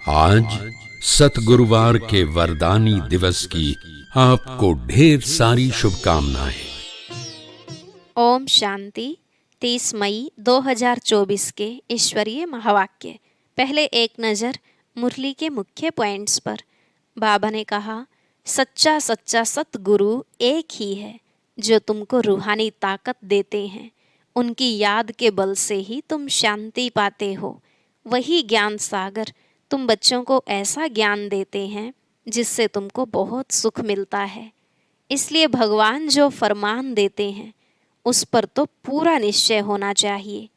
आज सतगुरुवार के वरदानी दिवस की आपको ढेर सारी शुभकामनाएं। ओम शांति। 30 मई 2024 के ईश्वरीय महावाक्य। पहले एक नज़र मुरली के मुख्य पॉइंट्स पर। बाबा ने कहा, सच्चा सच्चा सतगुरु एक ही है जो तुमको रूहानी ताकत देते हैं। उनकी याद के बल से ही तुम शांति पाते हो। वही ज्ञान सागर तुम बच्चों को ऐसा ज्ञान देते हैं जिससे तुमको बहुत सुख मिलता है। इसलिए भगवान जो फरमान देते हैं उस पर तो पूरा निश्चय होना चाहिए।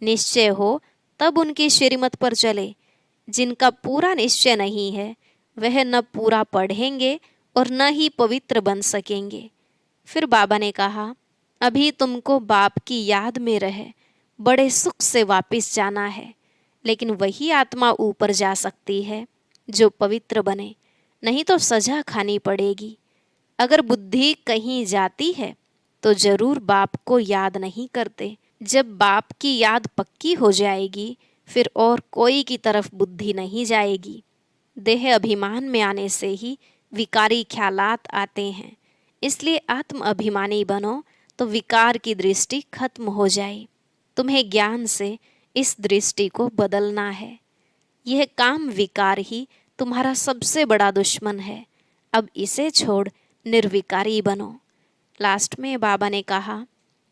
निश्चय हो तब उनकी श्रीमत पर चले। जिनका पूरा निश्चय नहीं है वह न पूरा पढ़ेंगे और न ही पवित्र बन सकेंगे। फिर बाबा ने कहा, अभी तुमको बाप की याद में रहे बड़े सुख से वापस जाना है, लेकिन वही आत्मा ऊपर जा सकती है जो पवित्र बने, नहीं तो सजा खानी पड़ेगी। अगर बुद्धि कहीं जाती है तो जरूर बाप को याद नहीं करते। जब बाप की याद पक्की हो जाएगी फिर और कोई की तरफ बुद्धि नहीं जाएगी। देह अभिमान में आने से ही विकारी ख्यालात आते हैं। इसलिए आत्म अभिमानी बनो तो विकार की दृष्टि खत्म हो जाए। तुम्हें ज्ञान से इस दृष्टि को बदलना है। यह काम विकार ही तुम्हारा सबसे बड़ा दुश्मन है। अब इसे छोड़ निर्विकारी बनो। लास्ट में बाबा ने कहा,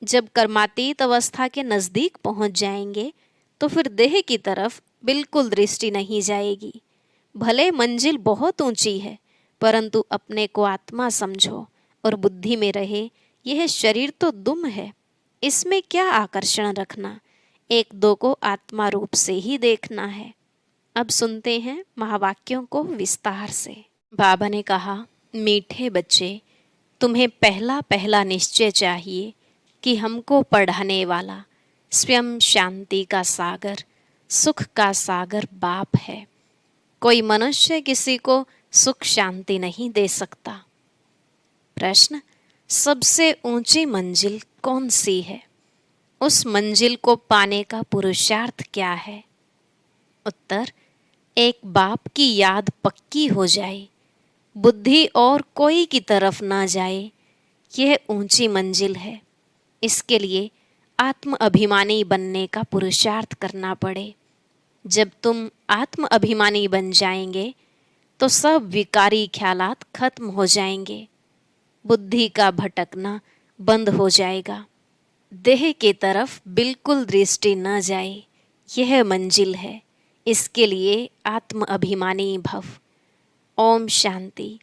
जब कर्मातीत अवस्था के नज़दीक पहुंच जाएंगे तो फिर देह की तरफ बिल्कुल दृष्टि नहीं जाएगी। भले मंजिल बहुत ऊंची है, परंतु अपने को आत्मा समझो और बुद्धि में रहे यह शरीर तो दुम है, इसमें क्या आकर्षण रखना। एक दो को आत्मा रूप से ही देखना है। अब सुनते हैं महावाक्यों को विस्तार से। बाबा ने कहा, मीठे बच्चे, तुम्हें पहला पहला निश्चय चाहिए कि हमको पढ़ाने वाला स्वयं शांति का सागर, सुख का सागर बाप है। कोई मनुष्य किसी को सुख शांति नहीं दे सकता। प्रश्न, सबसे ऊंची मंजिल कौन सी है? उस मंजिल को पाने का पुरुषार्थ क्या है? उत्तर, एक बाप की याद पक्की हो जाए, बुद्धि और कोई की तरफ ना जाए, यह ऊंची मंजिल है। इसके लिए आत्म अभिमानी बनने का पुरुषार्थ करना पड़े। जब तुम आत्म अभिमानी बन जाएंगे तो सब विकारी ख्यालात खत्म हो जाएंगे। बुद्धि का भटकना बंद हो जाएगा। देह के तरफ बिल्कुल दृष्टि न जाए, यह मंजिल है। इसके लिए आत्म अभिमानी भव। ओम शांति।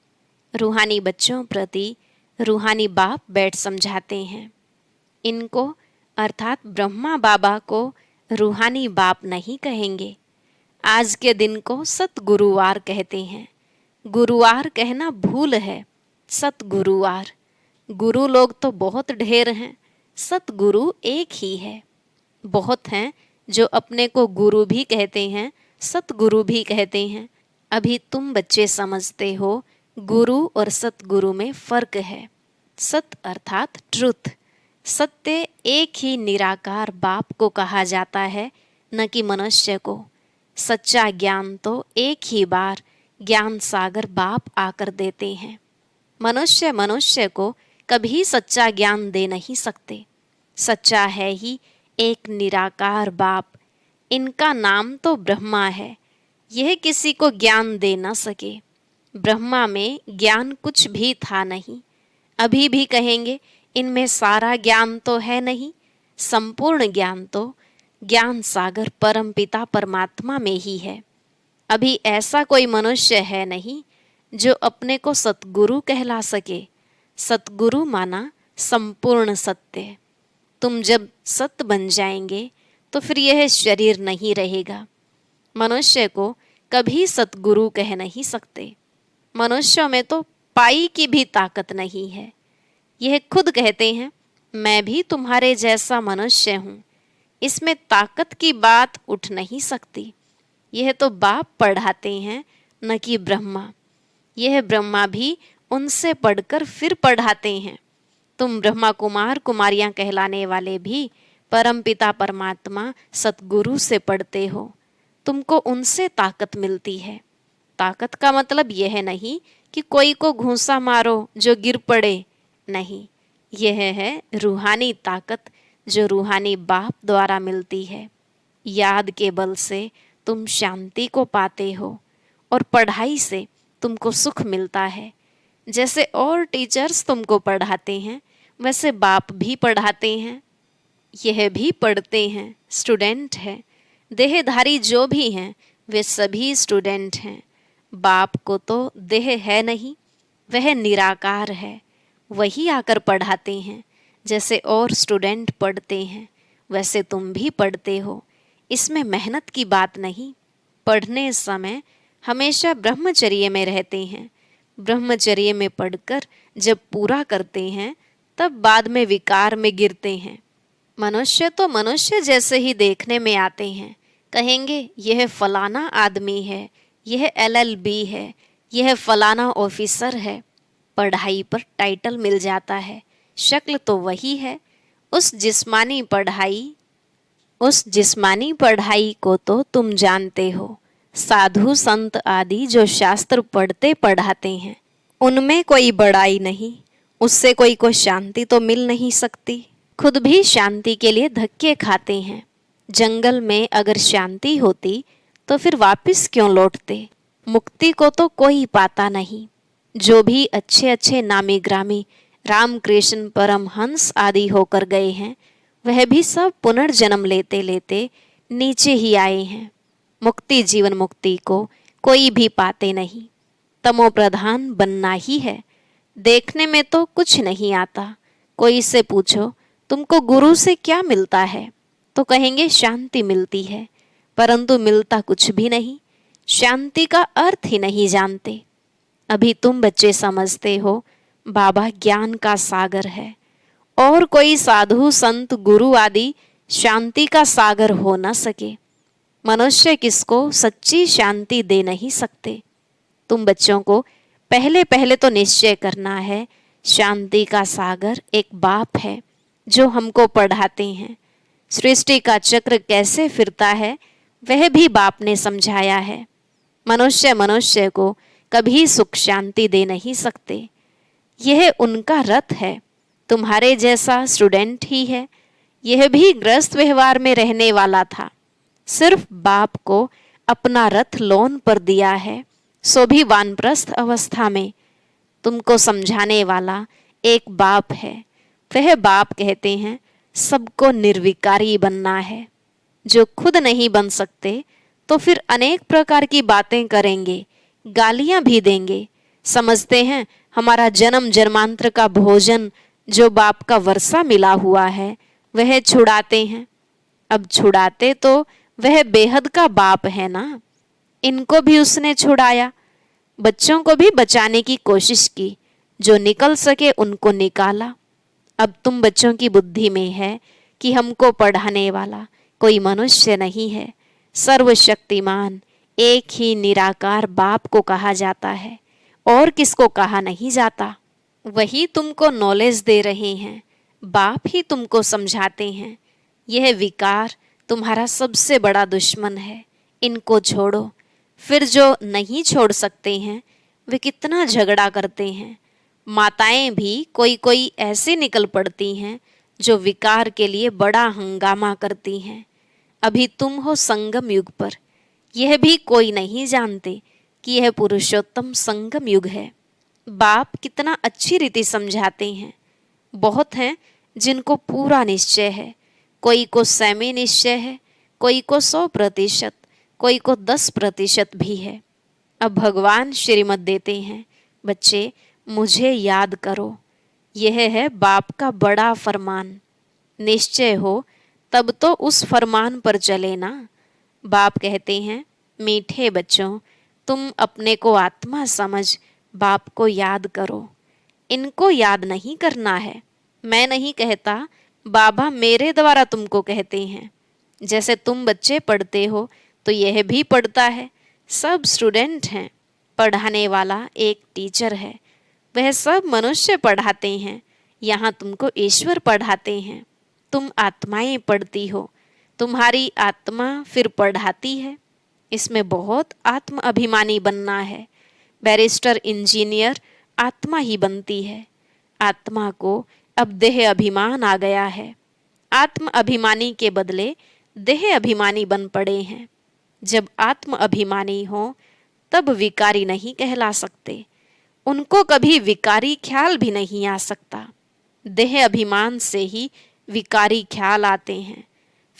रूहानी बच्चों प्रति रूहानी बाप बैठ समझाते हैं। इनको अर्थात ब्रह्मा बाबा को रूहानी बाप नहीं कहेंगे। आज के दिन को सतगुरुवार कहते हैं। गुरुवार कहना भूल है, सतगुरुवार। गुरु लोग तो बहुत ढेर हैं, सतगुरु एक ही है। बहुत हैं जो अपने को गुरु भी कहते हैं, सतगुरु भी कहते हैं। अभी तुम बच्चे समझते हो गुरु और सतगुरु में फर्क है। सत अर्थात ट्रुथ, सत्य एक ही निराकार बाप को कहा जाता है, न कि मनुष्य को। सच्चा ज्ञान तो एक ही बार ज्ञान सागर बाप आकर देते हैं। मनुष्य मनुष्य को कभी सच्चा ज्ञान दे नहीं सकते। सच्चा है ही एक निराकार बाप। इनका नाम तो ब्रह्मा है। यह किसी को ज्ञान दे न सके। ब्रह्मा में ज्ञान कुछ भी था नहीं। अभी भी कहेंगे इनमें सारा ज्ञान तो है नहीं। संपूर्ण ज्ञान तो ज्ञान सागर परमपिता परमात्मा में ही है। अभी ऐसा कोई मनुष्य है नहीं जो अपने को सतगुरु कहला सके। सतगुरु माना संपूर्ण सत्य। तुम जब सत बन जाएंगे तो फिर यह शरीर नहीं रहेगा। मनुष्य को कभी सतगुरु कह नहीं सकते। मनुष्यों में तो पाई की भी ताकत नहीं है। यह खुद कहते हैं, मैं भी तुम्हारे जैसा मनुष्य हूँ। इसमें ताकत की बात उठ नहीं सकती। यह तो बाप पढ़ाते हैं, न कि ब्रह्मा। यह ब्रह्मा भी उनसे पढ़कर फिर पढ़ाते हैं। तुम ब्रह्मा कुमार कुमारियां कहलाने वाले भी परमपिता परमात्मा सतगुरु से पढ़ते हो। तुमको उनसे ताकत मिलती है। ताकत का मतलब यह नहीं कि कोई को घूंसा मारो जो गिर पड़े, नहीं, यह है रूहानी ताकत जो रूहानी बाप द्वारा मिलती है। याद के बल से तुम शांति को पाते हो और पढ़ाई से तुमको सुख मिलता है। जैसे और टीचर्स तुमको पढ़ाते हैं वैसे बाप भी पढ़ाते हैं। यह भी पढ़ते हैं, स्टूडेंट हैं। देहधारी जो भी हैं वे सभी स्टूडेंट हैं। बाप को तो देह है नहीं, वह निराकार है, वही आकर पढ़ाते हैं। जैसे और स्टूडेंट पढ़ते हैं वैसे तुम भी पढ़ते हो। इसमें मेहनत की बात नहीं। पढ़ने समय हमेशा ब्रह्मचर्य में रहते हैं। ब्रह्मचर्य में पढ़कर जब पूरा करते हैं तब बाद में विकार में गिरते हैं। मनुष्य तो मनुष्य जैसे ही देखने में आते हैं। कहेंगे यह फलाना आदमी है, यह LLB है, यह फलाना ऑफिसर है। पढ़ाई पर टाइटल मिल जाता है, शक्ल तो वही है। उस जिस्मानी पढ़ाई को तो तुम जानते हो। साधु संत आदि जो शास्त्र पढ़ते पढ़ाते हैं उनमें कोई बड़ाई नहीं, उससे कोई को शांति तो मिल नहीं सकती। खुद भी शांति के लिए धक्के खाते हैं। जंगल में अगर शांति होती तो फिर वापस क्यों लौटते। मुक्ति को तो कोई पाता नहीं। जो भी अच्छे अच्छे नामी ग्रामी रामकृष्ण परमहंस आदि होकर गए हैं वह भी सब पुनर्जन्म लेते लेते नीचे ही आए हैं। मुक्ति जीवन मुक्ति को कोई भी पाते नहीं। तमो प्रधान बनना ही है। देखने में तो कुछ नहीं आता। कोई से पूछो तुमको गुरु से क्या मिलता है तो कहेंगे शांति मिलती है, परंतु मिलता कुछ भी नहीं। शांति का अर्थ ही नहीं जानते। अभी तुम बच्चे समझते हो बाबा ज्ञान का सागर है और कोई साधु संत गुरु आदि शांति का सागर हो न सके। मनुष्य किसको सच्ची शांति दे नहीं सकते। तुम बच्चों को पहले पहले तो निश्चय करना है शांति का सागर एक बाप है जो हमको पढ़ाते हैं। सृष्टि का चक्र कैसे फिरता है वह भी बाप ने समझाया है। मनुष्य को कभी सुख शांति दे नहीं सकते। यह उनका रथ है। तुम्हारे जैसा स्टूडेंट ही है। यह भी गृहस्थ व्यवहार में रहने वाला था। सिर्फ बाप को अपना रथ लोन पर दिया है, सो भी वानप्रस्थ अवस्था में। तुमको समझाने वाला एक बाप है। वह बाप कहते हैं सबको निर्विकारी बनना है। जो खुद नहीं बन सकते तो फिर अनेक प्रकार की बातें करेंगे, गालियां भी देंगे। समझते हैं हमारा जन्म जन्मांतर का भोजन जो बाप का वर्षा मिला हुआ है वह छुड़ाते हैं। अब छुड़ाते तो वह बेहद का बाप है ना। इनको भी उसने छुड़ाया। बच्चों को भी बचाने की कोशिश की, जो निकल सके उनको निकाला। अब तुम बच्चों की बुद्धि में है कि हमको पढ़ाने वाला कोई मनुष्य नहीं है, सर्वशक्तिमान एक ही निराकार बाप को कहा जाता है और किसको कहा नहीं जाता। वही तुमको नॉलेज दे रहे हैं, बाप ही तुमको समझाते हैं। यह विकार तुम्हारा सबसे बड़ा दुश्मन है, इनको छोड़ो। फिर जो नहीं छोड़ सकते हैं वे कितना झगड़ा करते हैं। माताएं भी कोई कोई ऐसे निकल पड़ती हैं जो विकार के लिए बड़ा हंगामा करती हैं। अभी तुम हो संगम युग पर, यह भी कोई नहीं जानते कि यह पुरुषोत्तम संगम युग है। बाप कितना अच्छी रीति समझाते हैं। बहुत हैं जिनको पूरा निश्चय है, कोई को सेमी निश्चय है, कोई को 100%, कोई को 10% भी है। अब भगवान श्रीमत देते हैं, बच्चे मुझे याद करो। यह है बाप का बड़ा फरमान। निश्चय हो तब तो उस फरमान पर चले ना। बाप कहते हैं, मीठे बच्चों तुम अपने को आत्मा समझ बाप को याद करो। इनको याद नहीं करना है। मैं नहीं कहता, बाबा मेरे द्वारा तुमको कहते हैं। जैसे तुम बच्चे पढ़ते हो तो यह भी पढ़ता है। सब स्टूडेंट हैं। पढ़ाने वाला एक टीचर है। वह सब मनुष्य पढ़ाते हैं। यहाँ तुमको ईश्वर पढ़ाते हैं। तुम आत्माएं पढ़ती हो, तुम्हारी आत्मा फिर पढ़ाती है। इसमें बहुत आत्म अभिमानी बनना है। बैरिस्टर, इंजीनियर आत्मा ही बनती है। आत्मा को अब देह अभिमान आ गया है। आत्म अभिमानी के बदले देह अभिमानी बन पड़े हैं। जब आत्म अभिमानी हो तब विकारी नहीं कहला सकते। उनको कभी विकारी ख्याल भी नहीं आ सकता। देह अभिमान से ही विकारी ख्याल आते हैं,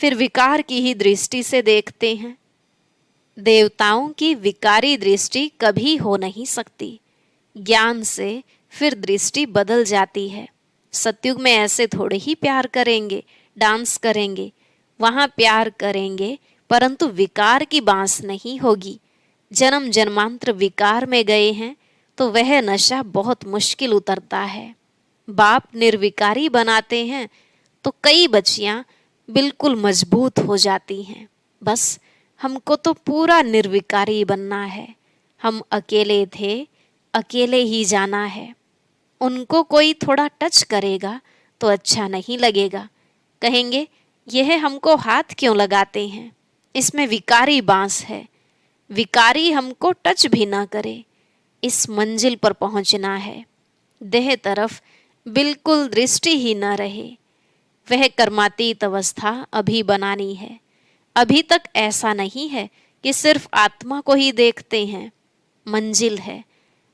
फिर विकार की ही दृष्टि से देखते हैं। देवताओं की विकारी दृष्टि कभी हो नहीं सकती। ज्ञान से फिर दृष्टि बदल जाती है। सतयुग में ऐसे थोड़े ही प्यार करेंगे, डांस करेंगे। वहाँ प्यार करेंगे परंतु विकार की बांस नहीं होगी। जन्म जन्मांतर विकार में गए हैं तो वह नशा बहुत मुश्किल उतरता है। बाप निर्विकारी बनाते हैं तो कई बच्चियां बिल्कुल मजबूत हो जाती हैं। बस हमको तो पूरा निर्विकारी बनना है। हम अकेले थे, अकेले ही जाना है। उनको कोई थोड़ा टच करेगा तो अच्छा नहीं लगेगा। कहेंगे यह हमको हाथ क्यों लगाते हैं, इसमें विकारी बांस है। विकारी हमको टच भी ना करे। इस मंजिल पर पहुंचना है। देह तरफ बिल्कुल दृष्टि ही न रहे। वह कर्मातीत अवस्था अभी बनानी है। अभी तक ऐसा नहीं है कि सिर्फ आत्मा को ही देखते हैं। मंजिल है।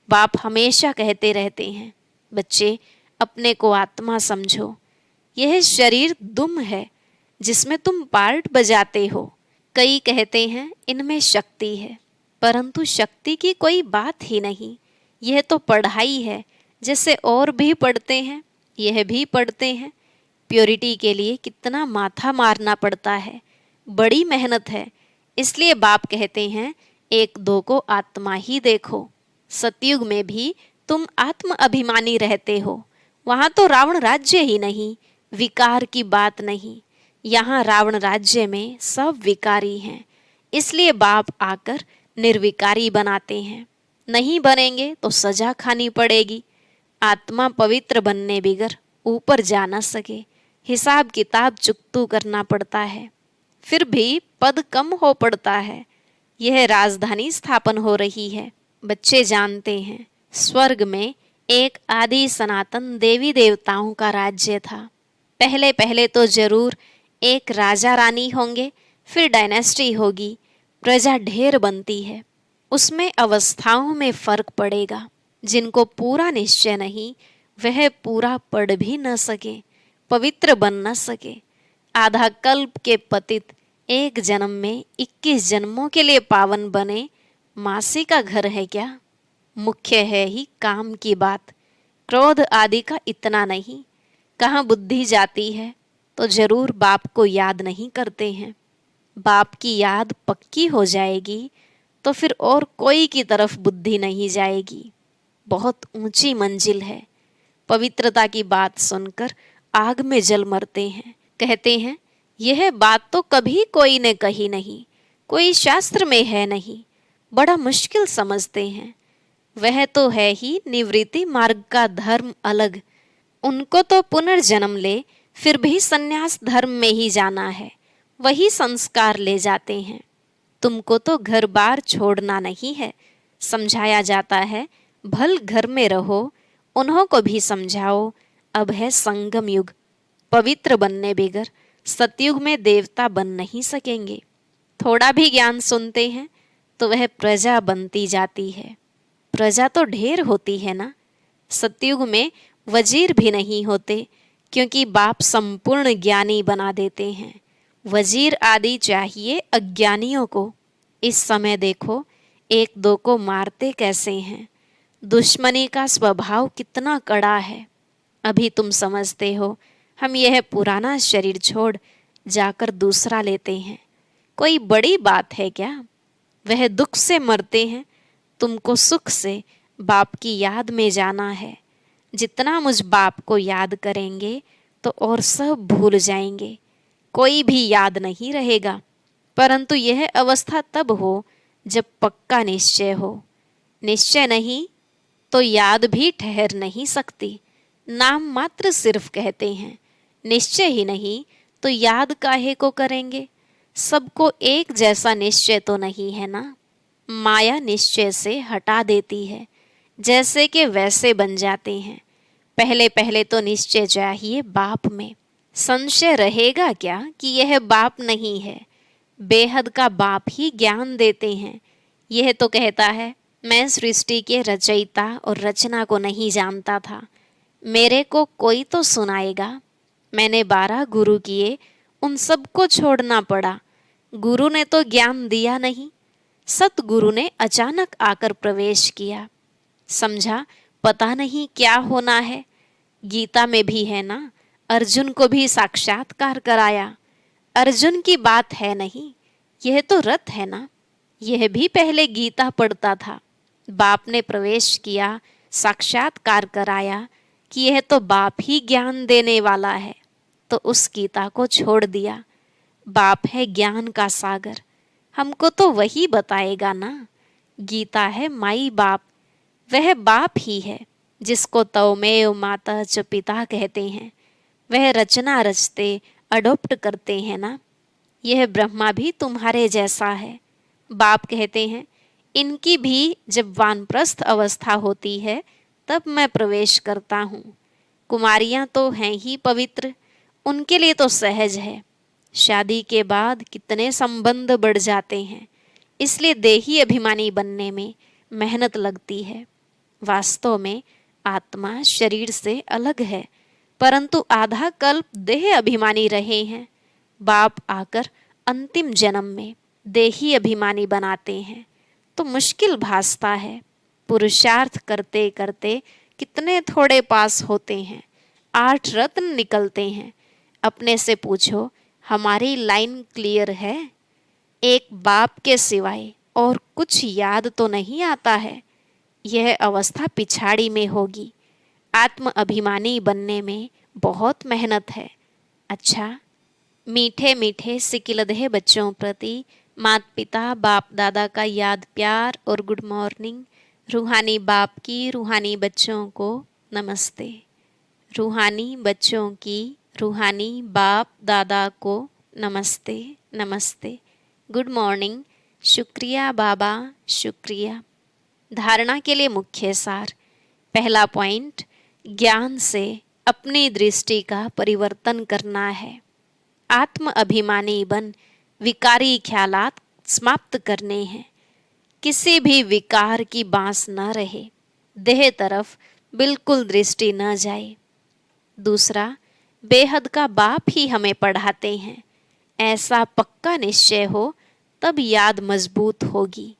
बाप हमेशा कहते रहते हैं, बच्चे अपने को आत्मा समझो। यह शरीर दुम है जिसमें तुम पार्ट बजाते हो। कई कहते हैं इनमें शक्ति है, परंतु शक्ति की कोई बात ही नहीं। यह तो पढ़ाई है, जैसे और भी पढ़ते हैं यह भी पढ़ते हैं। प्योरिटी के लिए कितना माथा मारना पड़ता है, बड़ी मेहनत है। इसलिए बाप कहते हैं एक दो को आत्मा ही देखो। सतयुग में भी तुम आत्म अभिमानी रहते हो। वहाँ तो रावण राज्य ही नहीं, विकार की बात नहीं। यहाँ रावण राज्य में सब विकारी हैं। इसलिए बाप आकर निर्विकारी बनाते हैं। नहीं बनेंगे तो सजा खानी पड़ेगी। आत्मा पवित्र बनने बिगर ऊपर जा न सके। हिसाब किताब चुकतू करना पड़ता है। फिर भी पद कम हो पड़ता है। यह राजधानी स्थापन हो रही है। बच्चे जानते हैं स्वर्ग में एक आदि सनातन देवी देवताओं का राज्य था। पहले पहले तो जरूर एक राजा रानी होंगे, फिर डायनेस्टी होगी, प्रजा ढेर बनती है। उसमें अवस्थाओं में फर्क पड़ेगा। जिनको पूरा निश्चय नहीं वह पूरा पढ़ भी न सके, पवित्र बन न सके। आधा कल्प के पतित एक जन्म में 21 जन्मों के लिए पावन बने, मासी का घर है क्या? मुख्य है ही काम की बात, क्रोध आदि का इतना नहीं। कहाँ बुद्धि जाती है तो जरूर बाप को याद नहीं करते हैं। बाप की याद पक्की हो जाएगी तो फिर और कोई की तरफ बुद्धि नहीं जाएगी। बहुत ऊंची मंजिल है। पवित्रता की बात सुनकर आग में जल मरते हैं। कहते हैं यह बात तो कभी कोई ने कही नहीं, कोई शास्त्र में है नहीं। बड़ा मुश्किल समझते हैं। वह तो है ही निवृत्ति मार्ग का धर्म अलग। उनको तो पुनर्जन्म ले फिर भी संन्यास धर्म में ही जाना है, वही संस्कार ले जाते हैं। तुमको तो घर बार छोड़ना नहीं है। समझाया जाता है भल घर में रहो, उन्हों को भी समझाओ। अब है संगम युग। पवित्र बनने बिगर सतयुग में देवता बन नहीं सकेंगे। थोड़ा भी ज्ञान सुनते हैं तो वह प्रजा बनती जाती है। प्रजा तो ढेर होती है ना। सतयुग में वजीर भी नहीं होते, क्योंकि बाप संपूर्ण ज्ञानी बना देते हैं। वजीर आदि चाहिए अज्ञानियों को। इस समय देखो एक दो को मारते कैसे हैं। दुश्मनी का स्वभाव कितना कड़ा है। अभी तुम समझते हो हम यह पुराना शरीर छोड़ जाकर दूसरा लेते हैं, कोई बड़ी बात है क्या? वह दुख से मरते हैं, तुमको सुख से बाप की याद में जाना है। जितना मुझ बाप को याद करेंगे तो और सब भूल जाएंगे, कोई भी याद नहीं रहेगा। परंतु यह अवस्था तब हो जब पक्का निश्चय हो। निश्चय नहीं तो याद भी ठहर नहीं सकती। नाम मात्र सिर्फ कहते हैं, निश्चय ही नहीं तो याद काहे को करेंगे। सबको एक जैसा निश्चय तो नहीं है ना। माया निश्चय से हटा देती है, जैसे कि वैसे बन जाते हैं। पहले पहले तो निश्चय चाहिए बाप में। संशय रहेगा क्या कि यह बाप नहीं है। बेहद का बाप ही ज्ञान देते हैं। यह तो कहता है, मैं सृष्टि के रचयिता और रचना को नहीं जानता था, मेरे को कोई तो सुनाएगा। मैंने 12 गुरु किए, उन सबको छोड़ना पड़ा। गुरु ने तो ज्ञान दिया नहीं, सतगुरु ने अचानक आकर प्रवेश किया। समझा पता नहीं क्या होना है। गीता में भी है ना, अर्जुन को भी साक्षात्कार कराया। अर्जुन की बात है नहीं, यह तो रथ है ना। यह भी पहले गीता पढ़ता था। बाप ने प्रवेश किया, साक्षात्कार कराया कि यह तो बाप ही ज्ञान देने वाला है, तो उस गीता को छोड़ दिया। बाप है ज्ञान का सागर, हमको तो वही बताएगा ना। गीता है माई बाप, वह बाप ही है जिसको तौमेव माता च पिता कहते हैं। वह रचना रचते अडॉप्ट करते हैं ना। यह ब्रह्मा भी तुम्हारे जैसा है। बाप कहते हैं, इनकी भी जब वानप्रस्थ अवस्था होती है तब मैं प्रवेश करता हूँ। कुमारियाँ तो हैं ही पवित्र, उनके लिए तो सहज है। शादी के बाद कितने संबंध बढ़ जाते हैं, इसलिए देही अभिमानी बनने में मेहनत लगती है। वास्तव में आत्मा शरीर से अलग है, परंतु आधा कल्प देह अभिमानी रहे हैं। बाप आकर अंतिम जन्म में देही अभिमानी बनाते हैं, तो मुश्किल भासता है। पुरुषार्थ करते करते कितने थोड़े पास होते हैं, 8 रत्न निकलते हैं। अपने से पूछो, हमारी लाइन क्लियर है? एक बाप के सिवाय और कुछ याद तो नहीं आता है। यह अवस्था पिछाड़ी में होगी। आत्म अभिमानी बनने में बहुत मेहनत है। अच्छा, मीठे मीठे सिकिलधे बच्चों प्रति माता पिता बाप दादा का याद प्यार और गुड मॉर्निंग। रूहानी बाप की रूहानी बच्चों को नमस्ते। रूहानी बच्चों की रूहानी बाप दादा को नमस्ते नमस्ते। Good morning. शुक्रिया बाबा, शुक्रिया। धारणा के लिए मुख्य सार। पहला पॉइंट, ज्ञान से अपनी दृष्टि का परिवर्तन करना है। आत्म अभिमानी बन विकारी ख्यालात समाप्त करने हैं। किसी भी विकार की बांस न रहे, देह तरफ बिल्कुल दृष्टि न जाए। दूसरा, बेहद का बाप ही हमें पढ़ाते हैं। ऐसा पक्का निश्चय हो तब याद मजबूत होगी।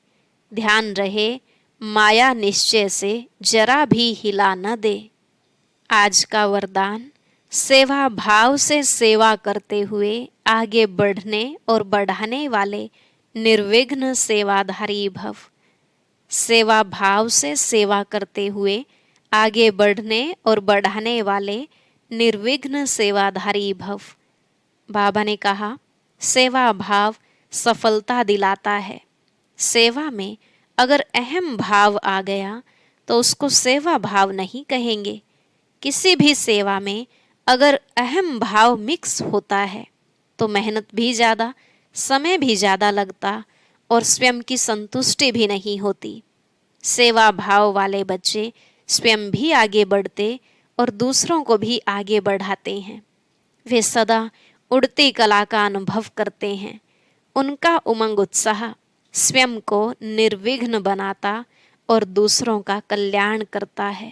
ध्यान रहे, माया निश्चय से जरा भी हिला न दे। आज का वरदान, सेवा भाव से सेवा करते हुए आगे बढ़ने और बढ़ाने वाले निर्विघ्न सेवाधारी भव। सेवा भाव से सेवा करते हुए आगे बढ़ने और बढ़ाने वाले निर्विघ्न सेवाधारी भव। बाबा ने कहा, सेवा भाव सफलता दिलाता है। सेवा में अगर अहम भाव आ गया तो उसको सेवा भाव नहीं कहेंगे। किसी भी सेवा में अगर अहम भाव मिक्स होता है तो मेहनत भी ज़्यादा, समय भी ज़्यादा लगता और स्वयं की संतुष्टि भी नहीं होती। सेवा भाव वाले बच्चे स्वयं भी आगे बढ़ते और दूसरों को भी आगे बढ़ाते हैं। वे सदा उड़ती कला का अनुभव करते हैं। उनका उमंग उत्साह स्वयं को निर्विघ्न बनाता और दूसरों का कल्याण करता है।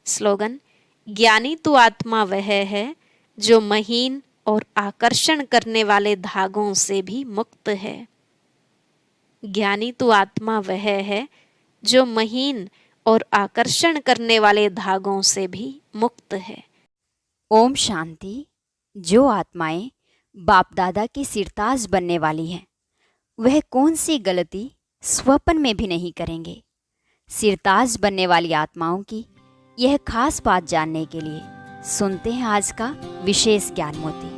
स्लोगन, ज्ञानी तो आत्मा वह है जो महीन और आकर्षण करने वाले धागों से भी मुक्त है। ज्ञानी तो आत्मा वह है जो महीन और आकर्षण करने वाले धागों से भी मुक्त है। ओम शांति। जो आत्माएं बाप दादा की सिरताज बनने वाली हैं, वह कौन सी गलती स्वप्न में भी नहीं करेंगे। सिरताज बनने वाली आत्माओं की यह खास बात जानने के लिए सुनते हैं आज का विशेष ज्ञान मोती।